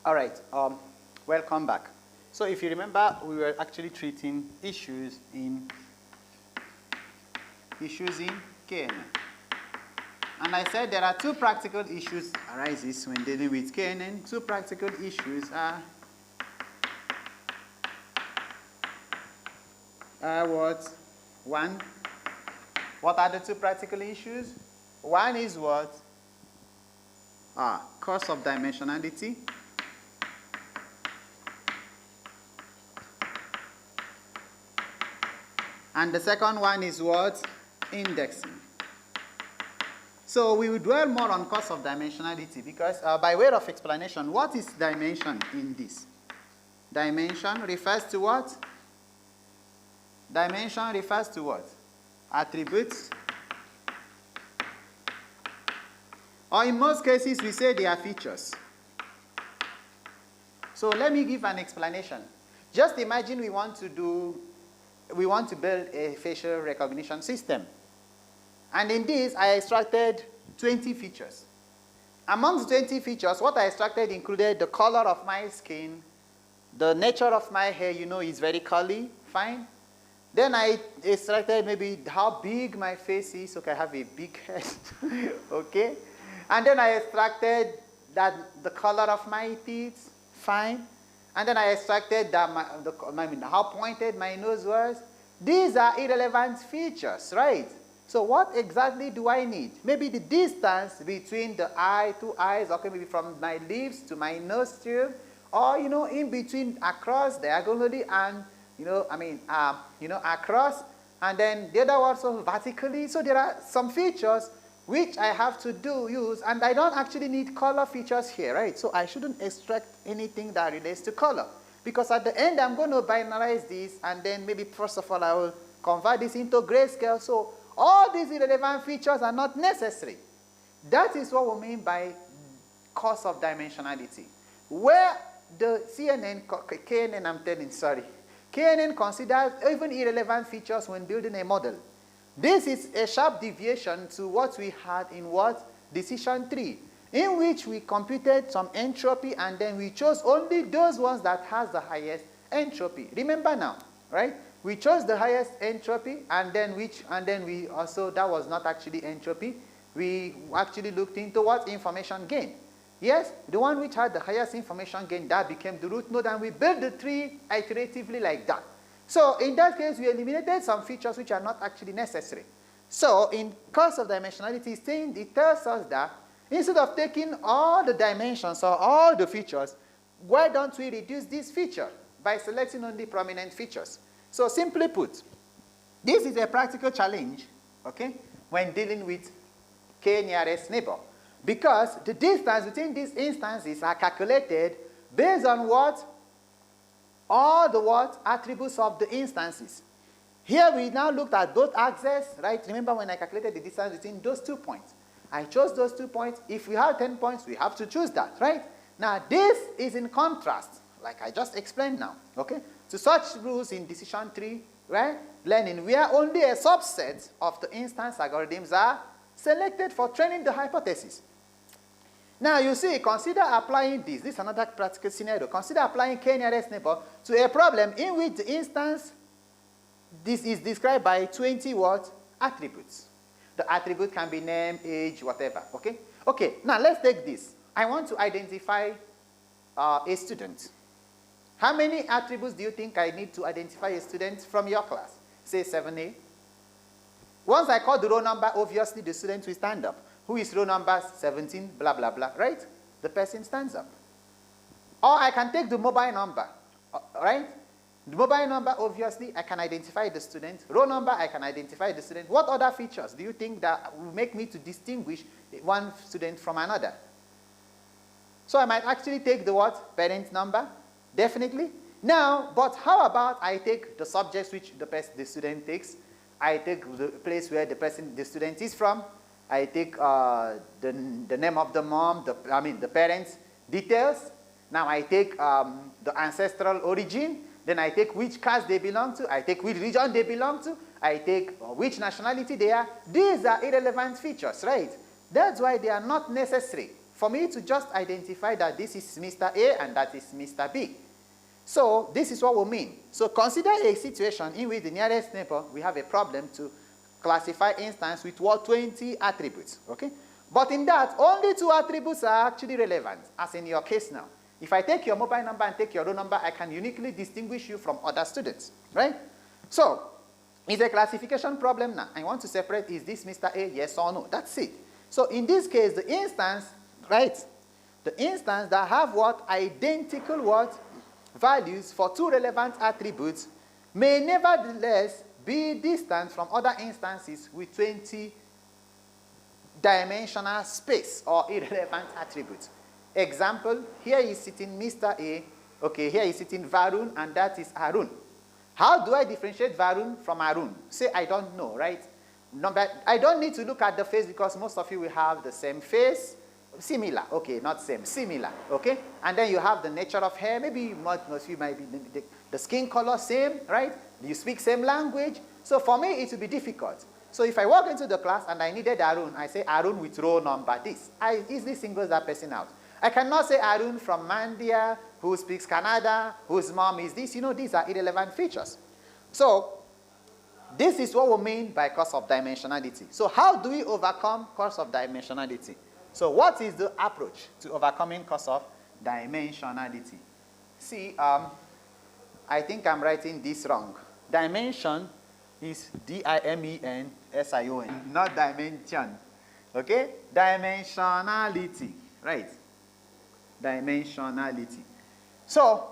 All right, welcome back. So if you remember, we were actually treating issues in KNN. And I said there are two practical issues arises when dealing with KNN. Two practical issues are what? One, what are the two practical issues? One is what? Cost of dimensionality. And the second one is what? Indexing. So we will dwell more on cost of dimensionality because by way of explanation, what is dimension in this? Dimension refers to what? Dimension refers to what? Attributes. Or in most cases, we say they are features. So let me give an explanation. Just imagine we want to build a facial recognition system. And in this, I extracted 20 features. Among the 20 features, what I extracted included the color of my skin, the nature of my hair, you know, is very curly, fine. Then I extracted maybe how big my face is. Okay, I have a big head, okay. And then I extracted the color of my teeth, fine. And then I extracted how pointed my nose was. These are irrelevant features, right? So what exactly do I need? Maybe the distance between the two eyes, okay, maybe from my lips to my nostril, or, you know, in between, across, diagonally, and, across, and then the other one also vertically. So there are some features which I have to use, and I don't actually need color features here, right? So I shouldn't extract anything that relates to color, because at the end, I'm going to binarize this, and then maybe, first of all, I will convert this into grayscale. So all these irrelevant features are not necessary. That is what we mean by cost of dimensionality. Where the KNN considers even irrelevant features when building a model. This is a sharp deviation to what we had in what? Decision tree, in which we computed some entropy and then we chose only those ones that has the highest entropy. Remember now, right? We chose the highest entropy, and then we also, that was not actually entropy. We actually looked into what? Information gain. Yes, the one which had the highest information gain, that became the root node, and we built the tree iteratively like that. So in that case, we eliminated some features which are not actually necessary. So in cost of dimensionality, it tells us that instead of taking all the dimensions or all the features, why don't we reduce this feature by selecting only prominent features? So simply put, this is a practical challenge, okay, when dealing with k nearest neighbor, because the distance between these instances are calculated based on what? All the what? Attributes of the instances. Here we now looked at both axes, right? Remember when I calculated the distance between those 2 points. I chose those 2 points. If we have 10 points, we have to choose that, right? Now this is in contrast, like I just explained now, okay? To such rules in decision tree, right? Learning, where only a subset of the instance algorithms are selected for training the hypothesis. Now you see, consider applying this. This is another practical scenario. Consider applying k nearest neighbor to a problem in which the instance, this is described by 20 what? Attributes. The attribute can be name, age, whatever, okay? Okay, now let's take this. I want to identify a student. How many attributes do you think I need to identify a student from your class? Say 7A. Once I call the roll number, obviously the student will stand up. Who is row number 17, blah, blah, blah, right? The person stands up. Or I can take the mobile number, right? The mobile number, obviously, I can identify the student. Row number, I can identify the student. What other features do you think that will make me to distinguish one student from another? So I might actually take the what? Parent number, definitely. Now, but how about I take the subjects which the student takes. I take the place where the student is from. I take the name of the mom, the parents' details. Now I take the ancestral origin. Then I take which caste they belong to. I take which region they belong to. I take which nationality they are. These are irrelevant features, right? That's why they are not necessary for me to just identify that this is Mr. A and that is Mr. B. So this is what we mean. So consider a situation in which the nearest neighbor, we have a problem to classify instance with what 20 attributes, okay? But in that, only 2 attributes are actually relevant, as in your case now. If I take your mobile number and take your roll number, I can uniquely distinguish you from other students, right? So it's a classification problem now. I want to separate, is this Mr. A, yes or no? That's it. So in this case, the instance, right, the instance that have what? Identical what? Values for 2 relevant attributes may nevertheless be distant from other instances with 20 dimensional space or irrelevant attributes. Example, here is sitting Mr. A, okay, here is sitting Varun, and that is Arun. How do I differentiate Varun from Arun? Say I don't know, right? Number, I don't need to look at the face because most of you will have the same face. Similar, okay, not same, similar, okay? And then you have the nature of hair, maybe most of you might be the skin color same, right? You speak same language. So for me, it will be difficult. So if I walk into the class and I needed Arun, I say Arun with roll number this. I easily singles that person out. I cannot say Arun from Mandia, who speaks Kannada, whose mom is this. You know, these are irrelevant features. So this is what we mean by cost of dimensionality. So how do we overcome cost of dimensionality? So what is the approach to overcoming cost of dimensionality? See, I think I'm writing this wrong. Dimension is D-I-M-E-N-S-I-O-N, not dimension. Okay? Dimensionality, right? Dimensionality. So,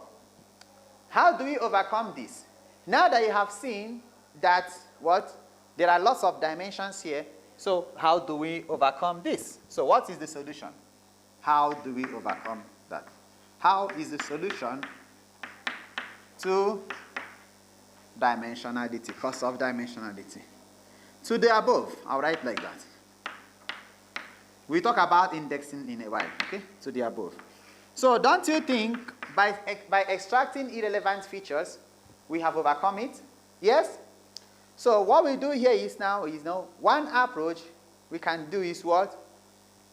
how do we overcome this? Now that you have seen that what? There are lots of dimensions here. So how do we overcome this? So what is the solution? How do we overcome that? How is the solution to dimensionality, cost of dimensionality? To the above, I'll write like that. We'll talk about indexing in a while, okay? To the above. So don't you think by extracting irrelevant features, we have overcome it? Yes? So what we do here is now, one approach we can do is what?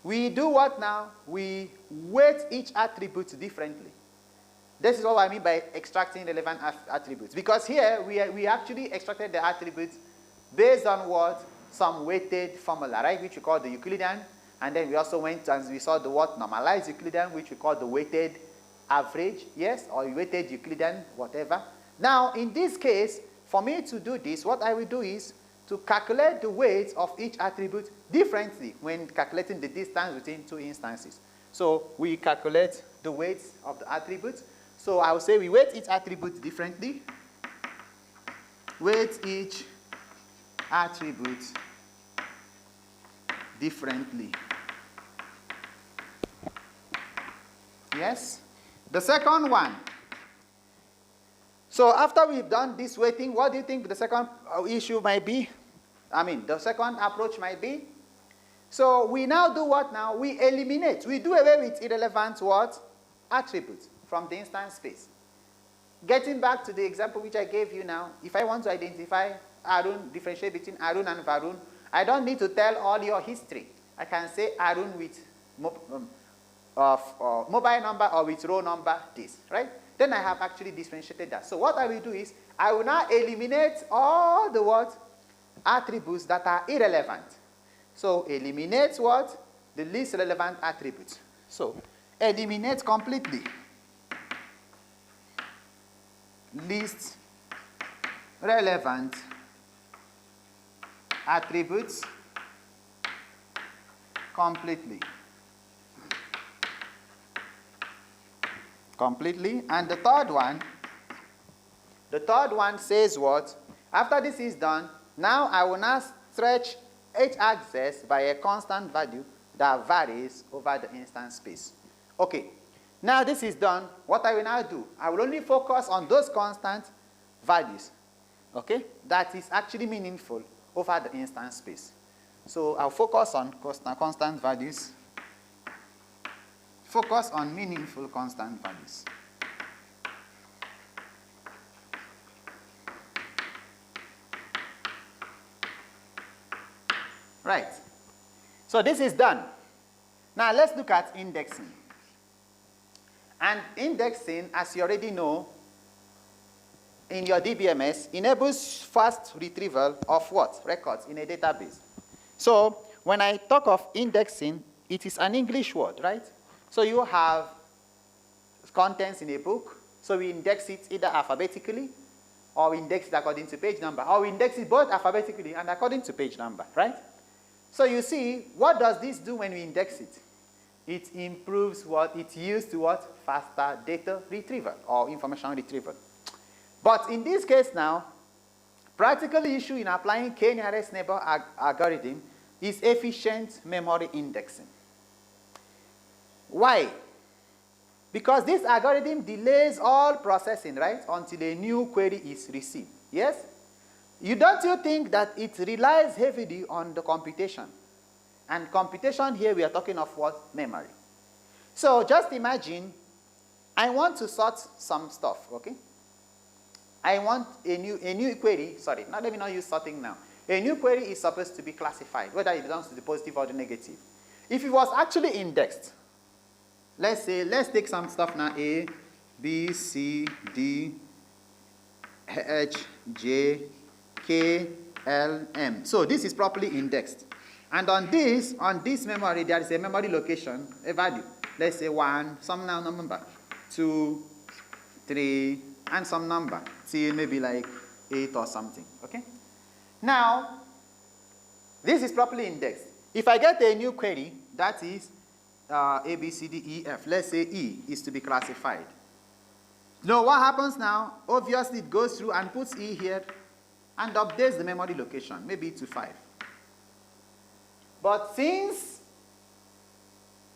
We do what now? We weight each attribute differently. This is what I mean by extracting relevant attributes. Because here, we actually extracted the attributes based on what? Some weighted formula, right? Which we call the Euclidean. And then we also went and we saw the what? Normalized Euclidean, which we call the weighted average, yes? Or weighted Euclidean, whatever. Now, in this case, for me to do this, what I will do is to calculate the weights of each attribute differently when calculating the distance between 2 instances. So we calculate the weights of the attributes. So I will say we weight each attribute differently. Weight each attribute differently. Yes? The second one. So after we've done this weighting, what do you think the second issue might be? The second approach might be? So we now do what now? We eliminate. We do away with irrelevant what? Attributes from the instance space. Getting back to the example which I gave you now, if I want to identify Arun, differentiate between Arun and Varun, I don't need to tell all your history. I can say Arun with mobile number or with row number this, right? Then I have actually differentiated that. So what I will do is, I will now eliminate all the what? Attributes that are irrelevant. So eliminate what? The least relevant attributes. So eliminate completely. Least relevant attributes completely. And the third one says what? After this is done, now I will now stretch each axis by a constant value that varies over the instance space. Okay, now this is done. What I will now do, I will only focus on those constant values, okay, that is actually meaningful over the instance space. So I'll focus on constant values. Focus on meaningful constant values. Right. So this is done. Now let's look at indexing. And indexing, as you already know, in your DBMS, enables fast retrieval of what? Records in a database. So when I talk of indexing, it is an English word, right? So you have contents in a book, so we index it either alphabetically, or we index it according to page number, or we index it both alphabetically and according to page number, right? So you see, what does this do when we index it? It improves what? It used to what? Faster data retrieval or information retrieval. But in this case now, practical issue in applying k-nearest neighbor algorithm is efficient memory indexing. Why? Because this algorithm delays all processing, right, until a new query is received. Yes? Don't you think that it relies heavily on the computation? And computation here, we are talking of what? Memory. So just imagine, I want to sort some stuff, okay? I want a new query, sorry, let me not use sorting now. A new query is supposed to be classified, whether it belongs to the positive or the negative. If it was actually indexed, let's take some stuff now, A, B, C, D, H, J, K, L, M. So this is properly indexed. And on this memory, there is a memory location, a value. Let's say 1, some number, 2, 3, and some number, till maybe like 8 or something, okay? Now, this is properly indexed. If I get a new query, that is A, B, C, D, E, F, let's say E is to be classified. Now, what happens now? Obviously, it goes through and puts E here and updates the memory location, maybe to 5. But since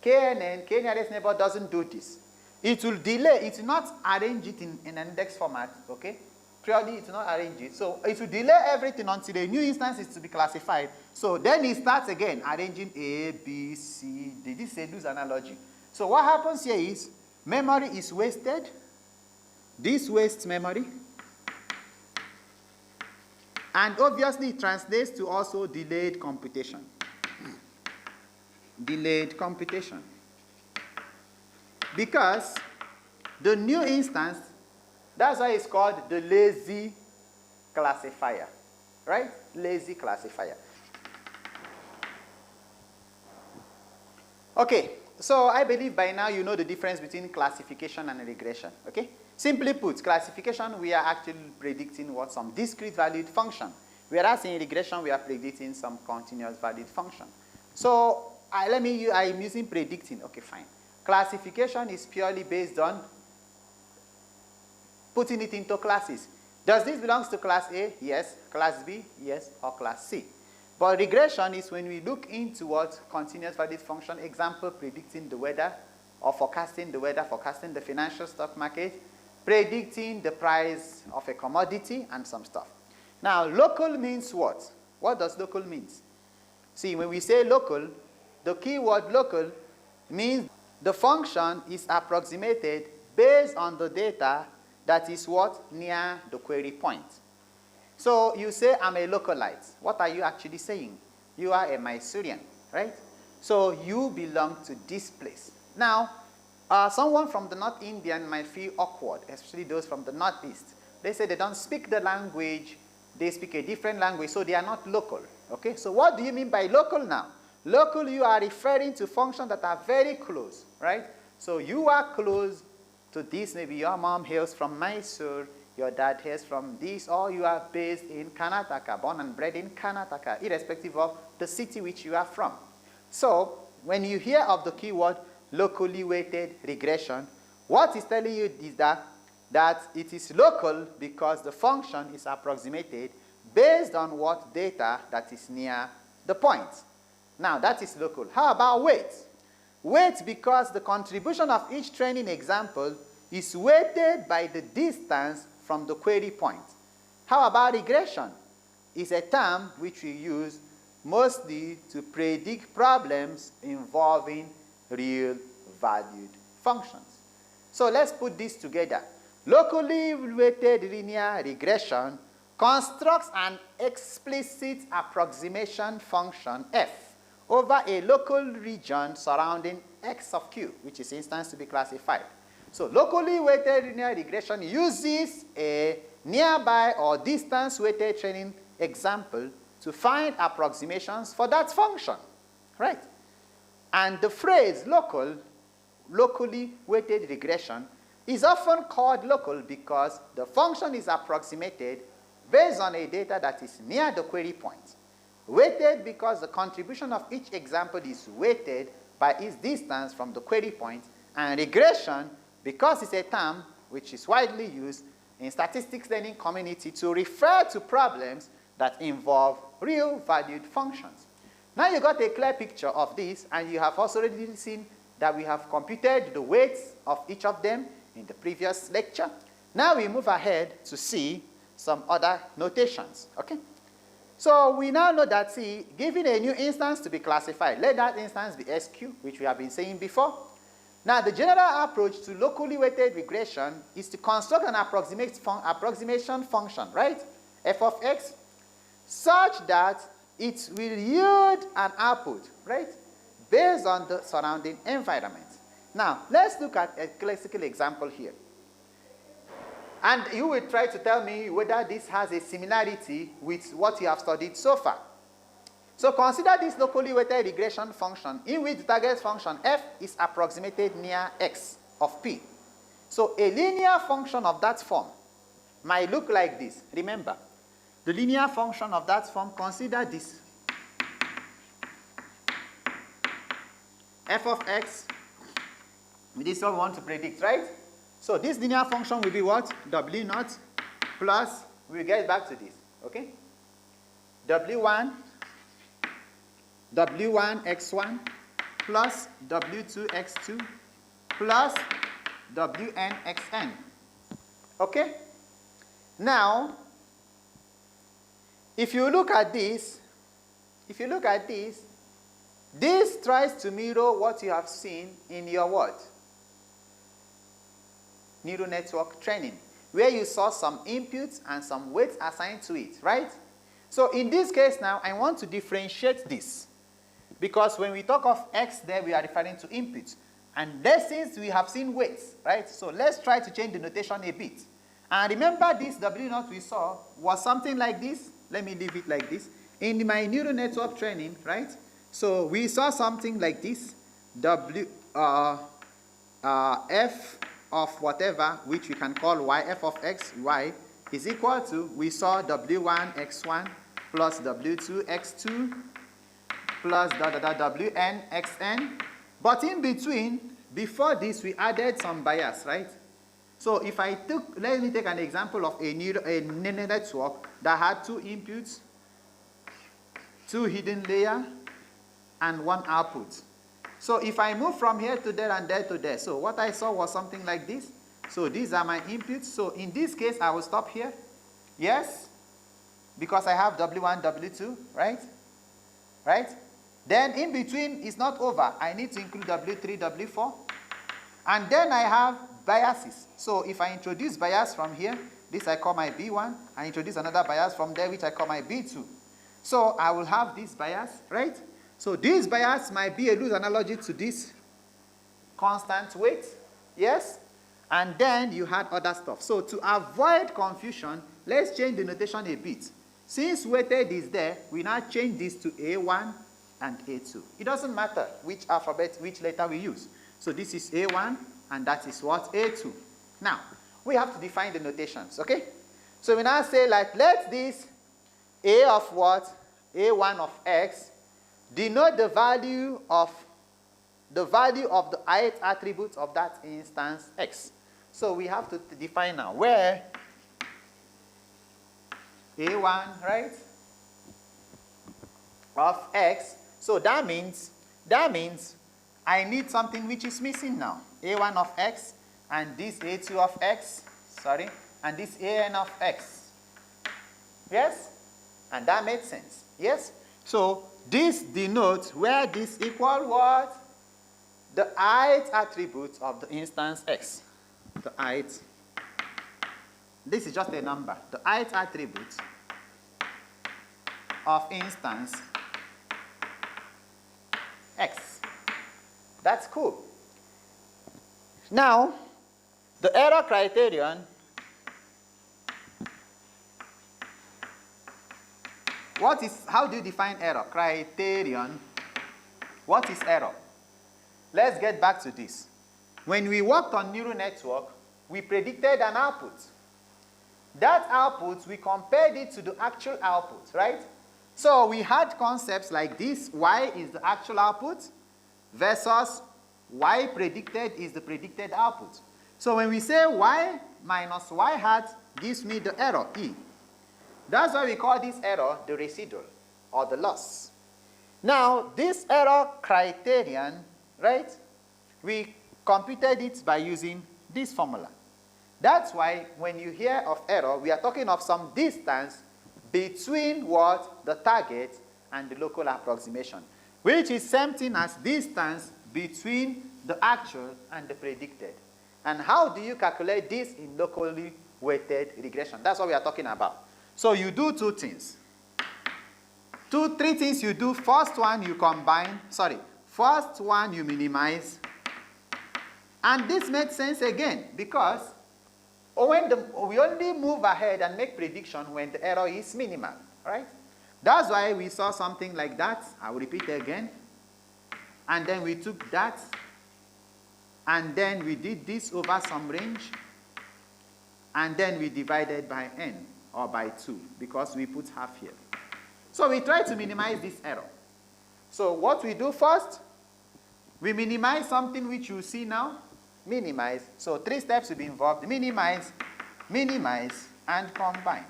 KNN, k-nearest neighbor, doesn't do this, it will delay, it will not arrange it in an index format, okay? Purely, it will not arrange it. So it will delay everything until a new instance is to be classified. So then it starts again, arranging A, B, C, D. This is a loose analogy. So what happens here is, memory is wasted. This wastes memory. And obviously, it translates to also delayed computation. Delayed computation. Because the new instance, that's why it's called the lazy classifier, right? Lazy classifier. Okay, so I believe by now you know the difference between classification and regression, okay? Simply put, classification, we are actually predicting what? Some discrete valued function. Whereas in regression, we are predicting some continuous valued function. So I'm using predicting, okay, fine. Classification is purely based on putting it into classes. Does this belong to class A? Yes. Class B? Yes. Or class C. But regression is when we look into what? Continuous valued function. Example, predicting the weather or forecasting the weather, forecasting the financial stock market, predicting the price of a commodity and some stuff. Now, local means what? What does local mean? See, when we say local, the keyword local means the function is approximated based on the data that is what? Near the query point. So you say, I'm a localite. What are you actually saying? You are a Mysorean, right? So you belong to this place. Now, someone from the North Indian might feel awkward, especially those from the Northeast. They say they don't speak the language, they speak a different language, so they are not local. Okay, so what do you mean by local now? Local, you are referring to functions that are very close, right? So you are close to this. Maybe your mom hails from Mysore, your dad hails from this, or you are based in Karnataka, born and bred in Karnataka, irrespective of the city which you are from. So when you hear of the keyword locally weighted regression, what it's telling you is that it is local because the function is approximated based on what data that is near the point. Now, that is local. How about weight? Weight because the contribution of each training example is weighted by the distance from the query point. How about regression? It's a term which we use mostly to predict problems involving real valued functions. So let's put this together. Locally weighted linear regression constructs an explicit approximation function f over a local region surrounding x of q, which is instance to be classified. So locally weighted linear regression uses a nearby or distance weighted training example to find approximations for that function, right? And the phrase locally weighted regression is often called local because the function is approximated based on a data that is near the query point. Weighted because the contribution of each example is weighted by its distance from the query point, and regression because it's a term which is widely used in statistics learning community to refer to problems that involve real valued functions. Now you got a clear picture of this, and you have also already seen that we have computed the weights of each of them in the previous lecture. Now we move ahead to see some other notations, okay? So we now know that, see, given a new instance to be classified, let that instance be SQ, which we have been saying before. Now the general approach to locally weighted regression is to construct an approximation function, right, f of x, such that it will yield an output, right, based on the surrounding environment. Now, let's look at a classical example here. And you will try to tell me whether this has a similarity with what you have studied so far. So consider this locally weighted regression function in which the target function f is approximated near x of p. So a linear function of that form might look like this. Remember, the linear function of that form, consider this. F of x, this is what we want to predict, right? So this linear function will be what? W naught plus, we'll get back to this, okay? W1 x1 plus W2 x2 plus Wn xn, okay? Now, if you look at this, this tries to mirror what you have seen in your what? Neural network training, where you saw some inputs and some weights assigned to it, right? So in this case now, I want to differentiate this, because when we talk of x there, we are referring to inputs. And there, since we have seen weights, right? So let's try to change the notation a bit. And remember this W naught we saw was something like this. Let me leave it like this. In my neural network training, right? So we saw something like this. F of whatever, which we can call y, f of x, y, is equal to, we saw W1 x1 plus W2 x2 plus Wn xn. But in between, before this, we added some bias, right? So if I took, let me take an example of a neural network that had two inputs, two hidden layers, and one output. So if I move from here to there and there to there, so what I saw was something like this. So these are my inputs. So in this case, I will stop here. Yes? Because I have W1, W2, right? Right? Then in between is not over. I need to include W3, W4. And then I have biases. So if I introduce bias from here, this I call my B1. I introduce another bias from there, which I call my B2. So I will have this bias, right? So this bias might be a loose analogy to this constant weight, yes? And then you had other stuff. So to avoid confusion, let's change the notation a bit. Since weighted is there, we now change this to A1 and A2. It doesn't matter which alphabet, which letter we use. So this is A1, and that is what? A2. Now, we have to define the notations, okay? So we now say, like, let this A of what? A1 of x denote the value of the ith attribute of that instance x. So we have to define now where A1, right, of x. So that means I need something which is missing now. A1 of x and this A2 of x, sorry, and this AN of x. Yes? And that made sense. Yes? So this denotes where this equal what? The ith attribute of the instance x. The ith. This is just a number. The ith attribute of instance x. That's cool. Now, the error criterion, how do you define error? Criterion, what is error? Let's get back to this. When we worked on neural network, we predicted an output. That output, we compared it to the actual output, right? So we had concepts like this: y is the actual output versus y predicted is the predicted output. So when we say y minus y hat gives me the error, E. That's why we call this error the residual or the loss. Now, this error criterion, right, we computed it by using this formula. That's why when you hear of error, we are talking of some distance between what? The target and the local approximation, which is same thing as distance between the actual and the predicted. And how do you calculate this in locally weighted regression? That's what we are talking about. So you do two things. Three things you do. First one you combine, first one you minimize. And this makes sense again because we only move ahead and make prediction when the error is minimal, right? That's why we saw something like that. I will repeat it again. And then we took that, and then we did this over some range, and then we divided by n, or by 2, because we put half here. So we try to minimize this error. So what we do first, we minimize something which you see now. Minimize. So 3 steps will be involved. Minimize, minimize, and combine.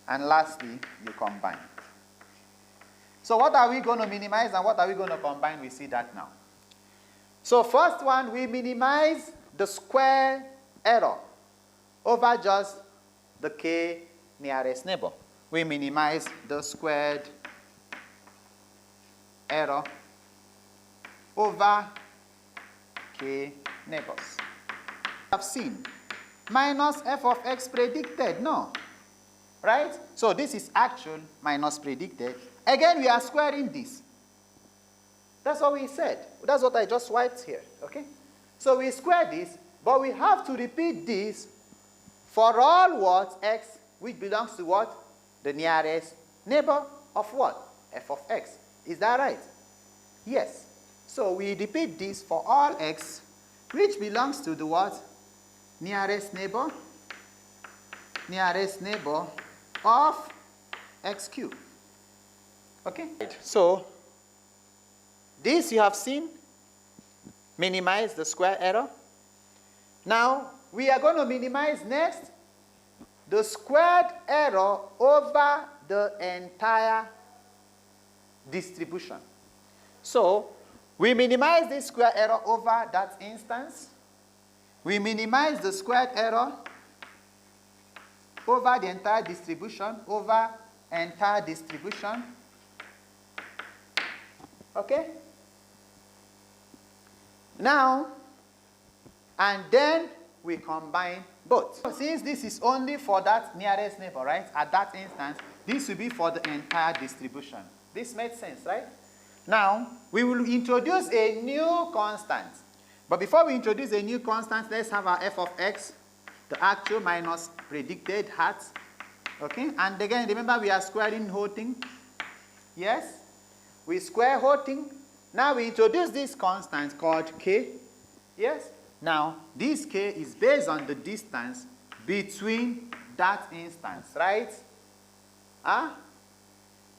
And lastly, you combine. So what are we going to minimize and what are we going to combine? We see that now. So first one, we minimize the square error over just the k nearest neighbor. We minimize the squared error over k neighbors. Have seen minus f of x predicted, no, right? So this is actual minus predicted. Again, we are squaring this. That's what we said. That's what I just wiped here, okay? So we square this, but we have to repeat this for all what? X, which belongs to what? The nearest neighbor of what? F of x. Is that right? Yes. So we repeat this for all x, which belongs to the what? Nearest neighbor of x cubed. Okay? So this you have seen, minimize the square error. Now we are going to minimize next the squared error over the entire distribution. So we minimize this square error over that instance. We minimize the squared error over the entire distribution, Okay? Now, and then we combine both. Since this is only for that nearest neighbor, right? At that instance, this will be for the entire distribution. This makes sense, right? Now, we will introduce a new constant. But before we introduce a new constant, let's have our f of x, the actual minus predicted hat. Okay? And again, remember we are squaring whole thing. Yes? We square whole thing. Now we introduce this constant called k. Yes? Now, this k is based on the distance between that instance, right?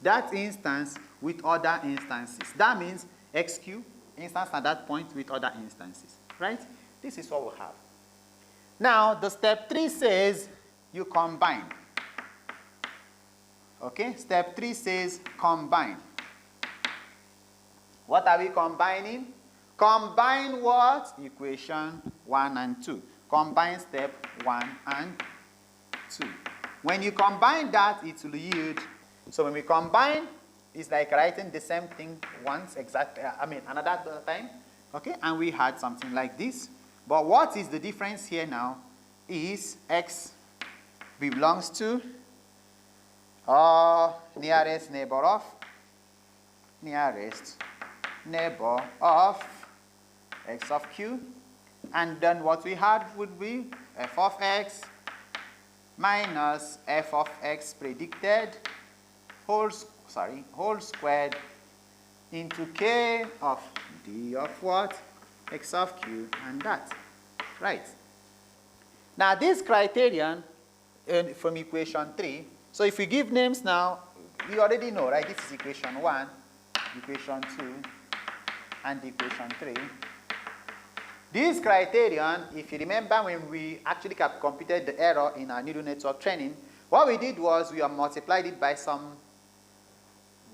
That instance with other instances. That means x cubed instance at that point with other instances, right? This is what we have. Now, the step 3 says you combine. Okay? Step 3 says combine. What are we combining? Combine what? Equation 1 and 2. Combine step 1 and 2. When you combine that, it will yield. So when we combine, it's like writing the same thing once exactly, another time. Okay? And we had something like this. But what is the difference here now is x belongs to nearest neighbor of nearest neighbor of x of q. And then what we had would be f of x minus f of x predicted whole squared into k of d of what? X of q and that. Right. Now this criterion from equation 3, so if we give names now, we already know, right? This is equation 1, equation 2, and equation 3. This criterion, if you remember when we actually computed the error in our neural network training, what we did was we multiplied it by some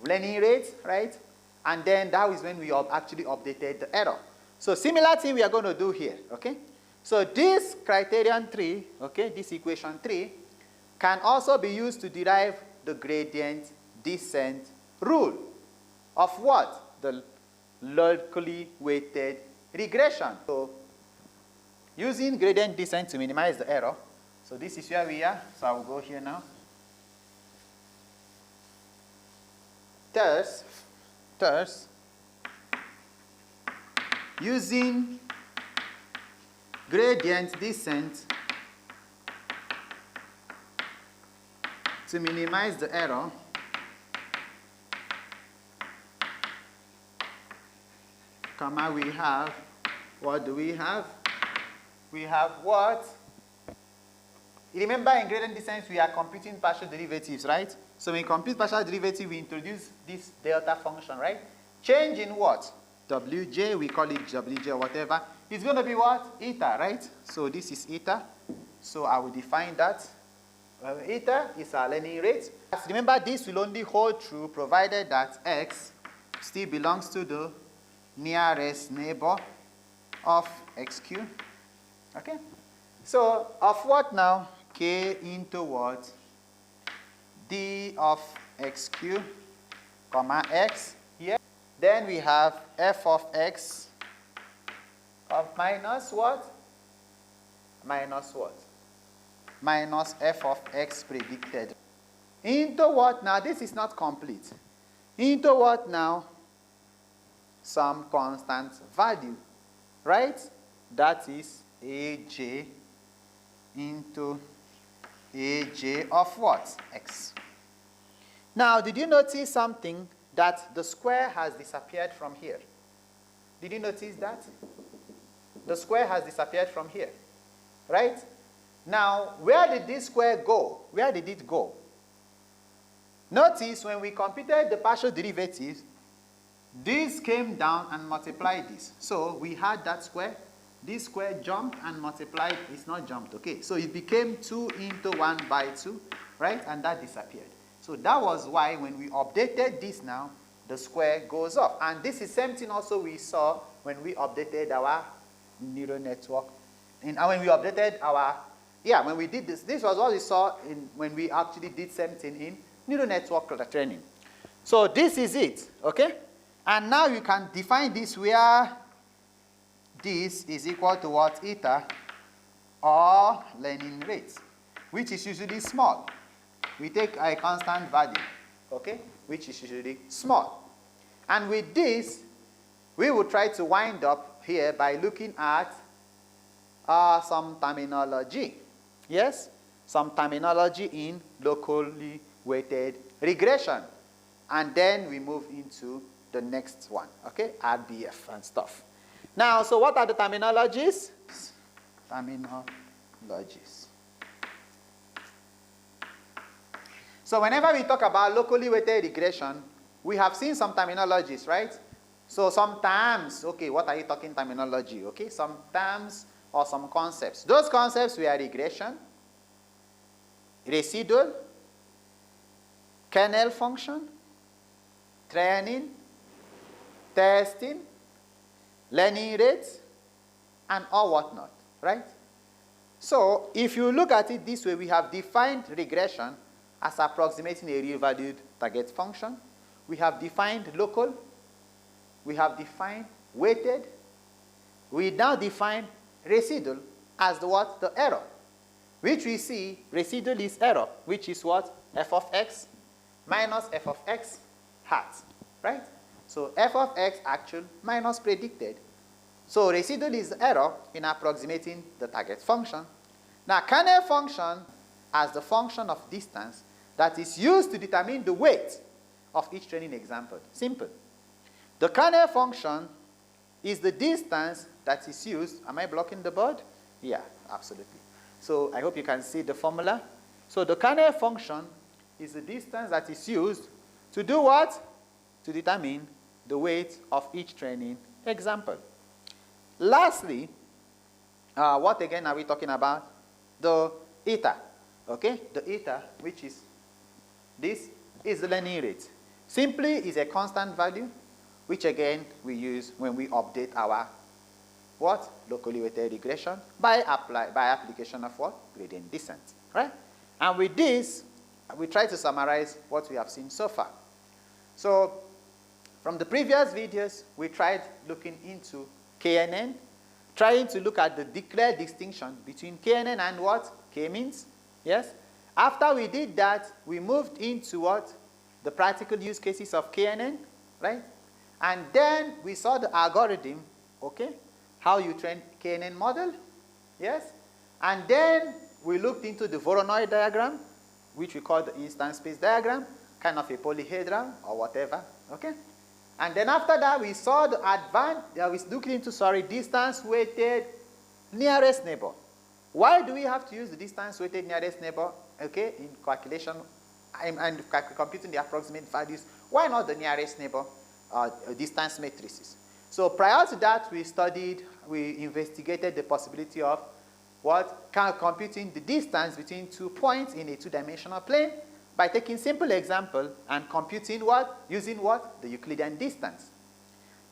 learning rate, right? And then that is when we actually updated the error. So similar thing we are going to do here, okay? So this criterion 3, okay, this equation 3, can also be used to derive the gradient descent rule of what? The locally weighted regression. So using gradient descent to minimize the error. So this is where we are. So I will go here now. Thus, using gradient descent to minimize the error, comma, we have, what do we have? We have what? Remember in gradient descent we are computing partial derivatives, right? So when we compute partial derivative, we introduce this delta function, right? Change in what? Wj, we call it Wj or whatever. It's going to be what? Eta, right? So this is eta. So I will define that. Eta is our learning rate. Remember, this will only hold true provided that x still belongs to the nearest neighbor of xq. Okay? So of what now? K into what? D of xq, comma x here. Then we have f of x of minus what? Minus what? Minus f of x predicted. Into what now? This is not complete. Into what now? Some constant value, right? That is aj into aj of what? X. Now, did you notice something? That the square has disappeared from here. Did you notice that? The square has disappeared from here, right? Now, where did this square go? Where did it go? Notice when we computed the partial derivatives, this came down and multiplied this. So we had that square. This square jumped and multiplied. It's not jumped, okay? So it became 2 into 1 by 2, right? And that disappeared. So that was why when we updated this now, the square goes off. And this is same thing also we saw when we updated our neural network. And when we updated our, when we did this, this was what we saw when we actually did same thing in neural network training. So this is it, okay? And now you can define this where this is equal to what? Eta, or learning rate, which is usually small. We take a constant value, okay, which is usually small. And with this, we will try to wind up here by looking at some terminology. Yes, some terminology in locally weighted regression. And then we move into the next one, okay, RBF and stuff. Now, so what are the terminologies? Terminologies. So whenever we talk about locally weighted regression, we have seen some terminologies, right? So some terms, okay, what are you talking terminology, okay? Some terms or some concepts. Those concepts were regression, residual, kernel function, training, testing, learning rates, and all whatnot, right? So if you look at it this way, we have defined regression as approximating a real-valued target function. We have defined local. We have defined weighted. We now define residual as the what? The error, which we see residual is error, which is what? F of x minus f of x hat, right? So f of x actual minus predicted. So residual is error in approximating the target function. Now KNN function as the function of distance that is used to determine the weight of each training example. Simple. The KNN function is the distance that is used. Am I blocking the board? Yeah, absolutely. So I hope you can see the formula. So the KNN function is the distance that is used to do what? To determine the weight of each training example. Lastly, what again are we talking about? The eta. Okay, the eta, which is this, is the learning rate. Simply is a constant value, which again we use when we update our what? Locally weighted regression by application of what? Gradient descent, right? And with this, we try to summarize what we have seen so far. So, from the previous videos, we tried looking into KNN, trying to look at the declared distinction between KNN and what? K-means, yes? After we did that, we moved into what? The practical use cases of KNN, right? And then we saw the algorithm, okay? How you train KNN model, yes? And then we looked into the Voronoi diagram, which we call the instance space diagram, kind of a polyhedral or whatever, okay? And then after that, we saw the we looked into, distance weighted nearest neighbor. Why do we have to use the distance weighted nearest neighbor, okay, in calculation and computing the approximate values? Why not the nearest neighbor distance matrices? So prior to that, we investigated the possibility of what? Computing the distance between 2 points in a two-dimensional plane by taking simple example and computing what? Using what? The Euclidean distance.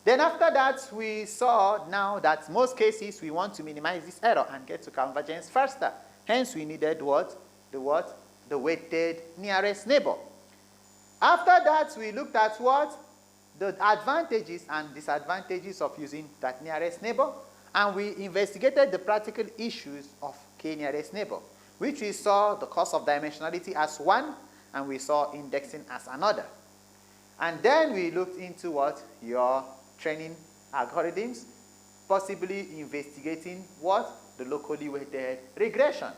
Then after that, we saw now that most cases we want to minimize this error and get to convergence faster. Hence, we needed what? The weighted nearest neighbor. After that, we looked at what? The advantages and disadvantages of using that nearest neighbor, and we investigated the practical issues of k-nearest neighbor, which we saw the cost of dimensionality as one, and we saw indexing as another. And then we looked into what? Your training algorithms, possibly investigating what? The locally weighted regression.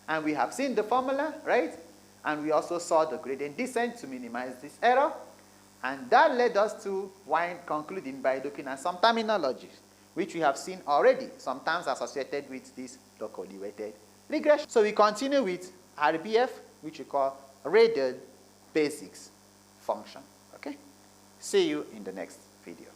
And we have seen the formula, right? And we also saw the gradient descent to minimize this error. And that led us to concluding by looking at some terminologies, which we have seen already, sometimes associated with this locally weighted regression. So we continue with RBF, which we call radial basics function. Okay? See you in the next video.